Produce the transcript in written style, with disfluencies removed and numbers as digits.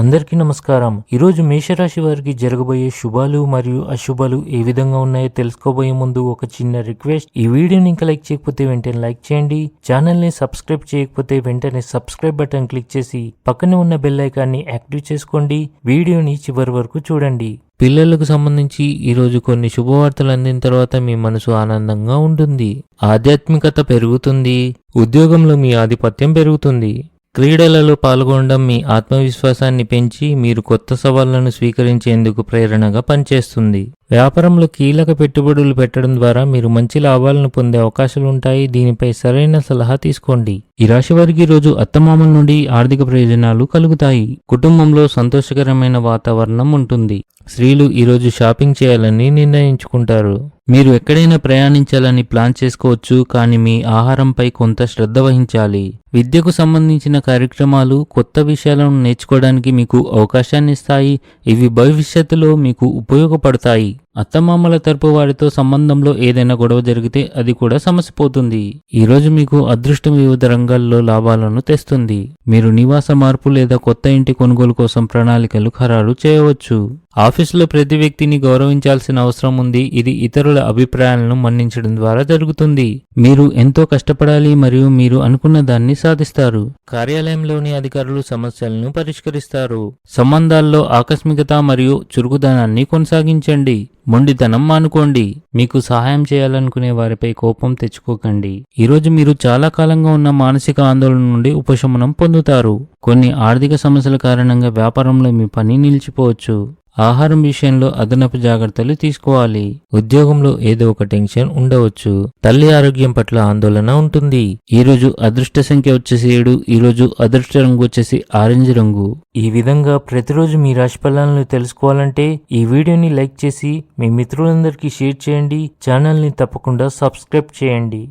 అందరికీ నమస్కారం. ఈరోజు మేషరాశి వారికి జరగబోయే శుభాలు మరియు అశుభాలు ఏ విధంగా ఉన్నాయో తెలుసుకోబోయే ముందు ఒక చిన్న రిక్వెస్ట్. ఈ వీడియోని ఇంకా లైక్ చేయకపోతే వెంటనే లైక్ చేయండి. ఛానల్ ని సబ్స్క్రైబ్ చేయకపోతే వెంటనే సబ్స్క్రైబ్ బటన్ క్లిక్ చేసి పక్కనే ఉన్న బెల్ ఐకాన్ని యాక్టివ్ చేసుకోండి. వీడియోని చివరి వరకు చూడండి. పిల్లలకు సంబంధించి ఈరోజు కొన్ని శుభవార్తలు అందిన తర్వాత మీ మనసు ఆనందంగా ఉంటుంది. ఆధ్యాత్మికత పెరుగుతుంది. ఉద్యోగంలో మీ ఆధిపత్యం పెరుగుతుంది. క్రీడలలో పాల్గొనడం మీ ఆత్మవిశ్వాసాన్ని పెంచి మీరు కొత్త సవాళ్లను స్వీకరించేందుకు ప్రేరణగా పనిచేస్తుంది. వ్యాపారంలో కీలక పెట్టుబడులు పెట్టడం ద్వారా మీరు మంచి లాభాలను పొందే అవకాశాలుంటాయి. దీనిపై సరైన సలహా తీసుకోండి. ఈ రాశి వారికి ఈరోజు అత్తమామల నుండి ఆర్థిక ప్రయోజనాలు కలుగుతాయి. కుటుంబంలో సంతోషకరమైన వాతావరణం ఉంటుంది. స్త్రీలు ఈరోజు షాపింగ్ చేయాలని నిర్ణయించుకుంటారు. మీరు ఎక్కడైనా ప్రయాణించాలని ప్లాన్ చేసుకోవచ్చు, కానీ మీ ఆహారంపై కొంత శ్రద్ధ వహించాలి. విద్యకు సంబంధించిన కార్యక్రమాలు కొత్త విషయాలను నేర్చుకోవడానికి మీకు అవకాశాన్ని ఇస్తాయి. ఇవి భవిష్యత్తులో మీకు ఉపయోగపడతాయి. అత్తమామల తరపు వారితో సంబంధంలో ఏదైనా గొడవ జరిగితే అది కూడా సమస్య పోతుంది. ఈరోజు మీకు అదృష్టం వివిధ రంగాల్లో లాభాలను తెస్తుంది. మీరు నివాస మార్పు లేదా కొత్త ఇంటి కొనుగోలు కోసం ప్రణాళికలు ఖరారు చేయవచ్చు. ఆఫీసులో ప్రతి వ్యక్తిని గౌరవించాల్సిన అవసరం ఉంది. ఇది ఇతరుల అభిప్రాయాలను మన్నించడం ద్వారా జరుగుతుంది. మీరు ఎంతో కష్టపడాలి మరియు మీరు అనుకున్న దాన్ని సాధిస్తారు. కార్యాలయంలోని అధికారులు సమస్యలను పరిష్కరిస్తారు. సంబంధాల్లో ఆకస్మికత మరియు చురుకుదనాన్ని కొనసాగించండి. మొండితనం మానుకోండి. మీకు సహాయం చేయాలనుకునే వారిపై కోపం తెచ్చుకోకండి. ఈరోజు మీరు చాలా కాలంగా ఉన్న మానసిక ఆందోళన నుండి ఉపశమనం పొందుతారు. కొన్ని ఆర్థిక సమస్యల కారణంగా వ్యాపారంలో మీ పని నిలిచిపోవచ్చు. ఆహారం విషయంలో అదనపు జాగ్రత్తలు తీసుకోవాలి. ఉద్యోగంలో ఏదో ఒక టెన్షన్ ఉండవచ్చు. తల్లి ఆరోగ్యం పట్ల ఆందోళన ఉంటుంది. ఈరోజు అదృష్ట సంఖ్య వచ్చేసి 7. ఈరోజు అదృష్ట రంగు వచ్చేసి ఆరెంజ్ రంగు. ఈ విధంగా ప్రతిరోజు మీ రాశి ఫలాలను తెలుసుకోవాలంటే ఈ వీడియోని లైక్ చేసి మీ మిత్రులందరికీ షేర్ చేయండి. ఛానల్ ని తప్పకుండా సబ్స్క్రైబ్ చేయండి.